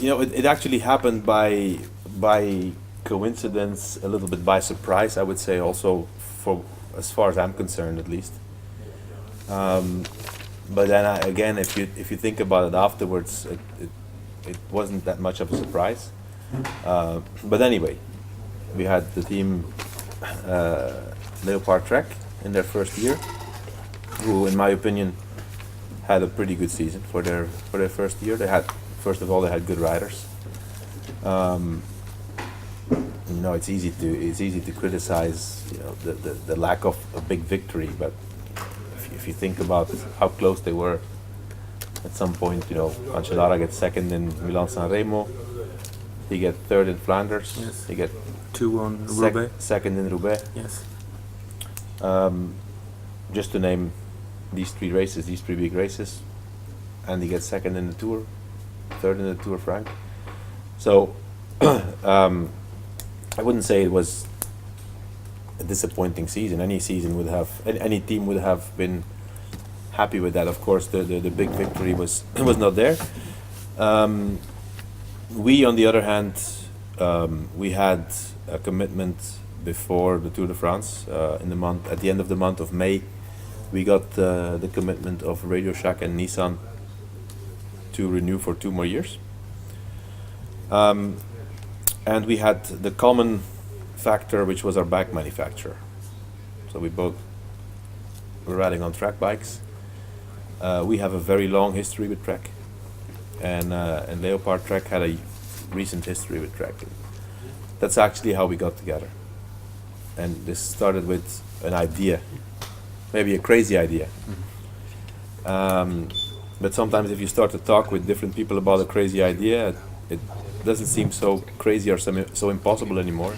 it actually happened by coincidence, a little bit by surprise, I would say, also for as far as I'm concerned, at least. But then again, if you think about it afterwards, it wasn't that much of a surprise. But anyway, we had the team Leopard Trek in their first year, who, in my opinion, had a pretty good season for their first year. First of all, they had good riders. It's easy to criticize the lack of a big victory, but if you think about how close they were, at some point, Cancellara gets second in Milan-San Remo, he get third in Flanders, yes. He get 2 on Roubaix, second in Roubaix. yes. Just to name these three big races, and he gets second in the Tour, third in the Tour Frank. So I wouldn't say it was a disappointing season. Any team would have been happy with that. Of course, the big victory was not there. We, on the other hand, we had a commitment before the Tour de France. At the end of the month of May, we got the commitment of Radioshack and Nissan to renew for 2 more years. And we had the common factor, which was our bike manufacturer. So we both were riding on track bikes. We have a very long history with Trek, and Leopard Trek had a recent history with Trek. That's actually how we got together. And this started with an idea, maybe a crazy idea. But sometimes if you start to talk with different people about a crazy idea, it doesn't seem so crazy or so impossible anymore.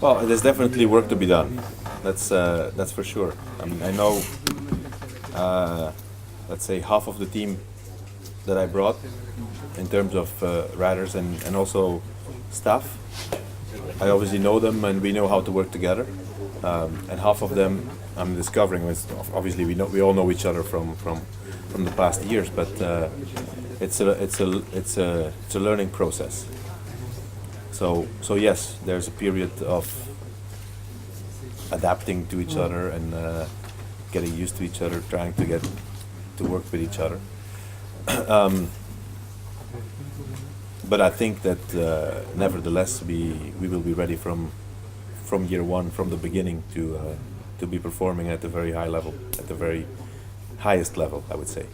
Well, there's definitely work to be done. That's for sure. I mean, I know, let's say, half of the team that I brought in terms of riders and also staff. I obviously know them, and we know how to work together. And half of them I'm discovering. Obviously we all know each other from the past years, but it's a learning process. So yes, there's a period of adapting to each other and getting used to each other, trying to get to work with each other. But I think that nevertheless we will be ready from year one, from the beginning, to be performing at a very high level, at the very highest level, I would say.